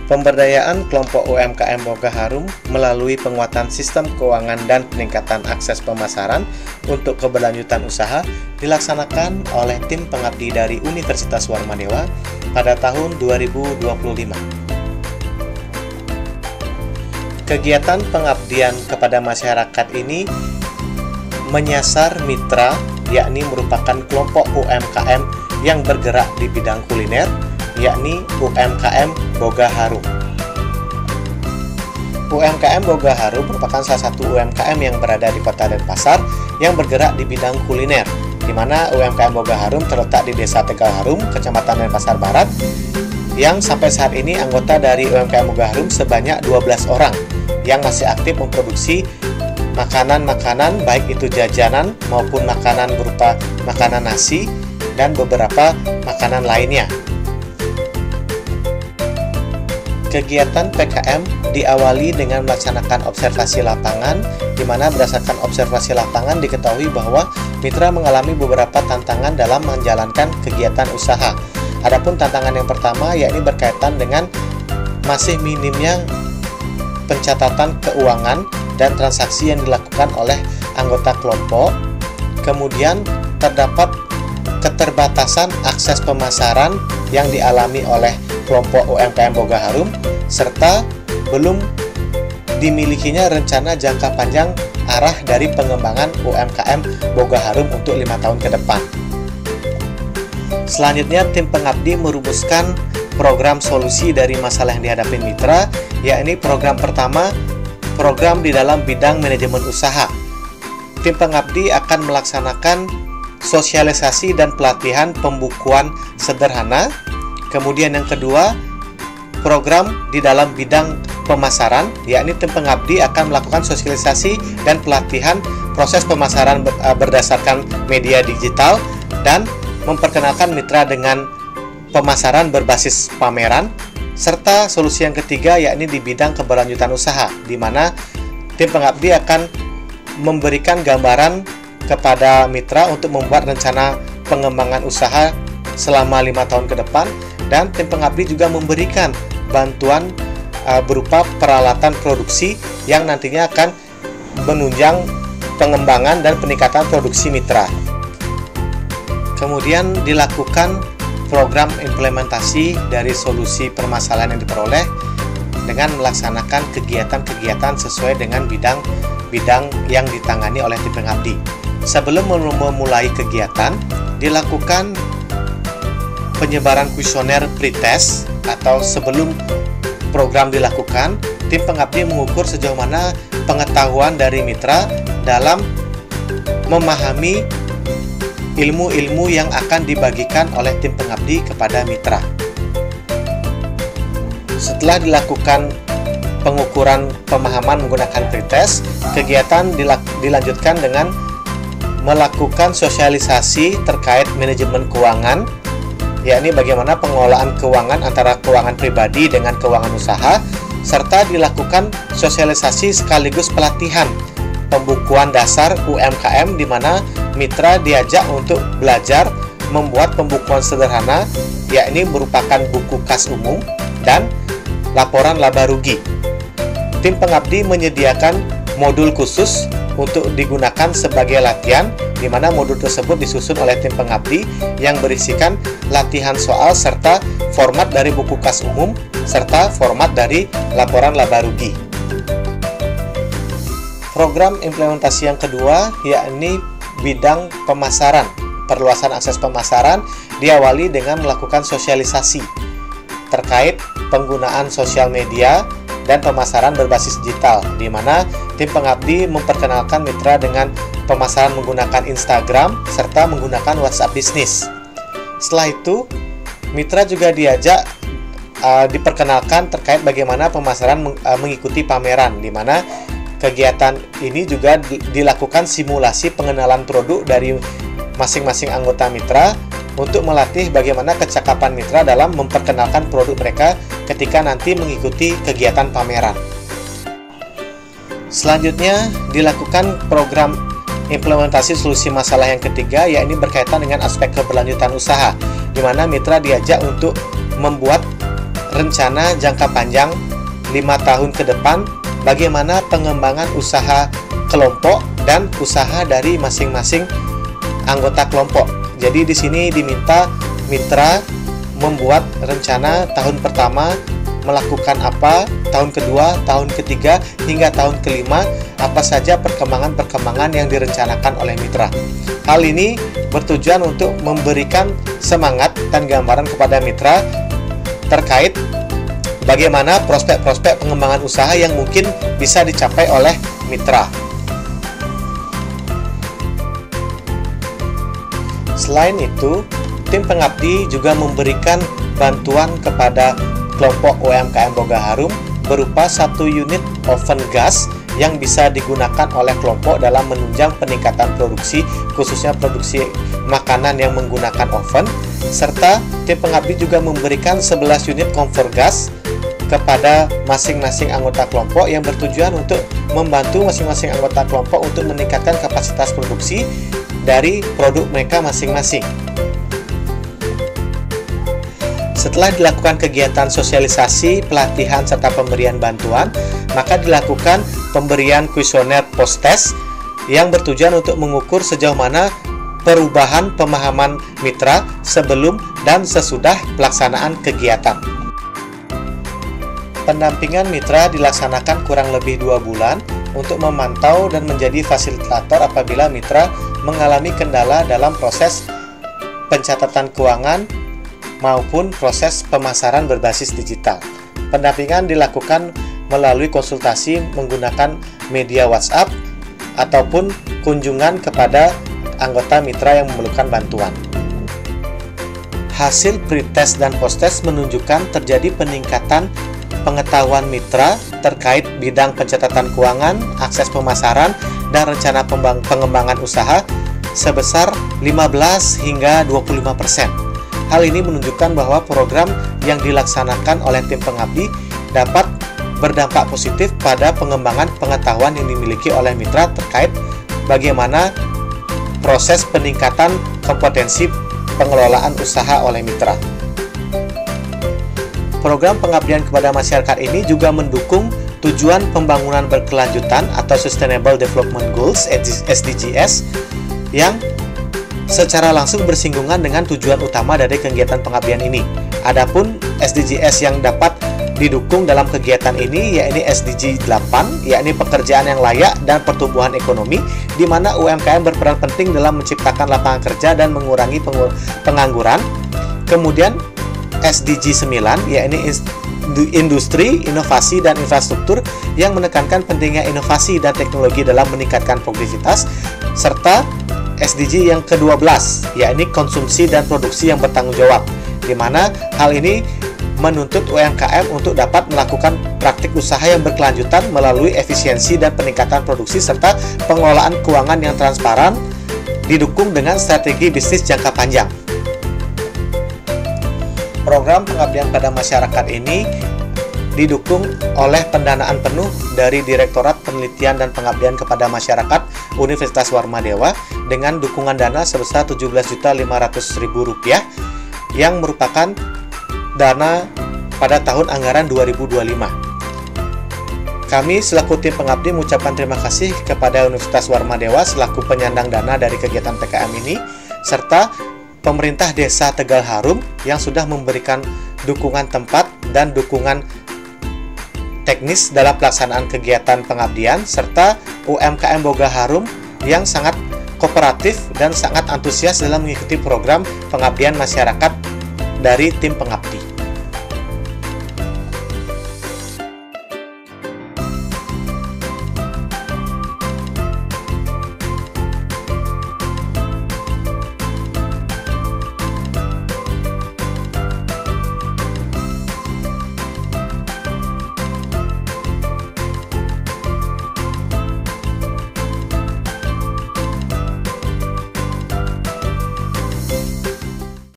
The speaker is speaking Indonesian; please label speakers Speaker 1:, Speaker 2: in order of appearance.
Speaker 1: Pemberdayaan kelompok UMKM Boga Harum melalui penguatan sistem keuangan dan peningkatan akses pemasaran untuk keberlanjutan usaha dilaksanakan oleh tim pengabdi dari Universitas Warmadewa pada tahun 2025. Kegiatan pengabdian kepada masyarakat ini menyasar mitra, yakni merupakan kelompok UMKM yang bergerak di bidang kuliner, yakni UMKM Boga Harum. UMKM Boga Harum merupakan salah satu UMKM yang berada di Kota Denpasar yang bergerak di bidang kuliner, di mana UMKM Boga Harum terletak di Desa Tegal Harum, Kecamatan Denpasar Barat, yang sampai saat ini anggota dari UMKM Boga Harum sebanyak 12 orang yang masih aktif memproduksi makanan-makanan, baik itu jajanan maupun makanan berupa makanan nasi dan beberapa makanan lainnya. Kegiatan PKM diawali dengan melaksanakan observasi lapangan, di mana berdasarkan observasi lapangan diketahui bahwa mitra mengalami beberapa tantangan dalam menjalankan kegiatan usaha. Adapun tantangan yang pertama yakni berkaitan dengan masih minimnya pencatatan keuangan dan transaksi yang dilakukan oleh anggota kelompok. Kemudian terdapat keterbatasan akses pemasaran yang dialami oleh kelompok UMKM Boga Harum, serta belum dimilikinya rencana jangka panjang arah dari pengembangan UMKM Boga Harum untuk 5 tahun ke depan. Selanjutnya, tim pengabdi merumuskan program solusi dari masalah yang dihadapi mitra, yakni program pertama, program di dalam bidang manajemen usaha. Tim pengabdi akan melaksanakan sosialisasi dan pelatihan pembukuan sederhana. Kemudian yang kedua, program di dalam bidang pemasaran, yakni tim pengabdi akan melakukan sosialisasi dan pelatihan proses pemasaran berdasarkan media digital dan memperkenalkan mitra dengan pemasaran berbasis pameran. Serta solusi yang ketiga yakni di bidang keberlanjutan usaha, di mana tim pengabdi akan memberikan gambaran kepada mitra untuk membuat rencana pengembangan usaha selama 5 tahun ke depan, dan tim pengabdi juga memberikan bantuan berupa peralatan produksi yang nantinya akan menunjang pengembangan dan peningkatan produksi mitra. Kemudian dilakukan program implementasi dari solusi permasalahan yang diperoleh dengan melaksanakan kegiatan-kegiatan sesuai dengan bidang yang ditangani oleh tim pengabdi. Sebelum memulai kegiatan, dilakukan penyebaran kuesioner pretest, atau sebelum program dilakukan, tim pengabdi mengukur sejauh mana pengetahuan dari mitra dalam memahami ilmu-ilmu yang akan dibagikan oleh tim pengabdi kepada mitra. Setelah dilakukan pengukuran pemahaman menggunakan pretest, kegiatan dilanjutkan dengan melakukan sosialisasi terkait manajemen keuangan, yakni bagaimana pengelolaan keuangan antara keuangan pribadi dengan keuangan usaha, serta dilakukan sosialisasi sekaligus pelatihan pembukuan dasar UMKM, di mana mitra diajak untuk belajar membuat pembukuan sederhana, yakni merupakan buku kas umum dan laporan laba rugi. Tim pengabdi menyediakan modul khusus untuk digunakan sebagai latihan, di mana modul tersebut disusun oleh tim pengabdi yang berisikan latihan soal serta format dari buku kas umum serta format dari laporan laba rugi. Program implementasi yang kedua yakni bidang pemasaran. Perluasan akses pemasaran diawali dengan melakukan sosialisasi terkait penggunaan sosial media dan pemasaran berbasis digital, di mana tim pengabdi memperkenalkan mitra dengan pemasaran menggunakan Instagram serta menggunakan WhatsApp bisnis. Setelah itu, mitra juga diajak diperkenalkan terkait bagaimana pemasaran mengikuti pameran, di mana kegiatan ini juga dilakukan simulasi pengenalan produk dari masing-masing anggota mitra untuk melatih bagaimana kecakapan mitra dalam memperkenalkan produk mereka ketika nanti mengikuti kegiatan pameran. Selanjutnya dilakukan program implementasi solusi masalah yang ketiga, yakni berkaitan dengan aspek keberlanjutan usaha, di mana mitra diajak untuk membuat rencana jangka panjang 5 tahun ke depan bagaimana pengembangan usaha kelompok dan usaha dari masing-masing anggota kelompok. Jadi di sini diminta mitra membuat rencana tahun pertama melakukan apa, tahun kedua, tahun ketiga, hingga tahun kelima, apa saja perkembangan-perkembangan yang direncanakan oleh mitra. Hal ini bertujuan untuk memberikan semangat dan gambaran kepada mitra terkait bagaimana prospek-prospek pengembangan usaha yang mungkin bisa dicapai oleh mitra. Selain itu, tim pengabdi juga memberikan bantuan kepada kelompok UMKM Boga Harum berupa 1 unit oven gas yang bisa digunakan oleh kelompok dalam menunjang peningkatan produksi, khususnya produksi makanan yang menggunakan oven, serta tim pengabdi juga memberikan 11 unit kompor gas kepada masing-masing anggota kelompok yang bertujuan untuk membantu masing-masing anggota kelompok untuk meningkatkan kapasitas produksi dari produk mereka masing-masing. Setelah dilakukan kegiatan sosialisasi, pelatihan, serta pemberian bantuan, maka dilakukan pemberian kuesioner post-test yang bertujuan untuk mengukur sejauh mana perubahan pemahaman mitra sebelum dan sesudah pelaksanaan kegiatan. Pendampingan mitra dilaksanakan kurang lebih 2 bulan untuk memantau dan menjadi fasilitator apabila mitra mengalami kendala dalam proses pencatatan keuangan maupun proses pemasaran berbasis digital. Pendampingan dilakukan melalui konsultasi menggunakan media WhatsApp ataupun kunjungan kepada anggota mitra yang memerlukan bantuan. Hasil pretest dan posttest menunjukkan terjadi peningkatan pengetahuan mitra terkait bidang pencatatan keuangan, akses pemasaran, dan rencana pengembangan usaha sebesar 15 hingga 25%. Hal ini menunjukkan bahwa program yang dilaksanakan oleh tim pengabdi dapat berdampak positif pada pengembangan pengetahuan yang dimiliki oleh mitra terkait bagaimana proses peningkatan kompetensi pengelolaan usaha oleh mitra. Program pengabdian kepada masyarakat ini juga mendukung tujuan pembangunan berkelanjutan atau Sustainable Development Goals (SDGs) yang secara langsung bersinggungan dengan tujuan utama dari kegiatan pengabdian ini. Adapun SDGs yang dapat didukung dalam kegiatan ini yakni SDG 8, yakni pekerjaan yang layak dan pertumbuhan ekonomi, di mana UMKM berperan penting dalam menciptakan lapangan kerja dan mengurangi pengangguran. Kemudian SDG 9, yakni industri, inovasi, dan infrastruktur yang menekankan pentingnya inovasi dan teknologi dalam meningkatkan produktivitas, serta SDG yang ke-12, yakni konsumsi dan produksi yang bertanggung jawab, di mana hal ini menuntut UMKM untuk dapat melakukan praktik usaha yang berkelanjutan melalui efisiensi dan peningkatan produksi serta pengelolaan keuangan yang transparan, didukung dengan strategi bisnis jangka panjang. Program pengabdian pada masyarakat ini didukung oleh pendanaan penuh dari Direktorat Penelitian dan Pengabdian kepada Masyarakat Universitas Warmadewa dengan dukungan dana sebesar Rp17.500.000 yang merupakan dana pada tahun anggaran 2025. Kami selaku tim pengabdi mengucapkan terima kasih kepada Universitas Warmadewa selaku penyandang dana dari kegiatan PKM ini, serta pemerintah Desa Tegal Harum yang sudah memberikan dukungan tempat dan dukungan teknis dalam pelaksanaan kegiatan pengabdian, serta UMKM Boga Harum yang sangat kooperatif dan sangat antusias dalam mengikuti program pengabdian masyarakat dari tim pengabdi.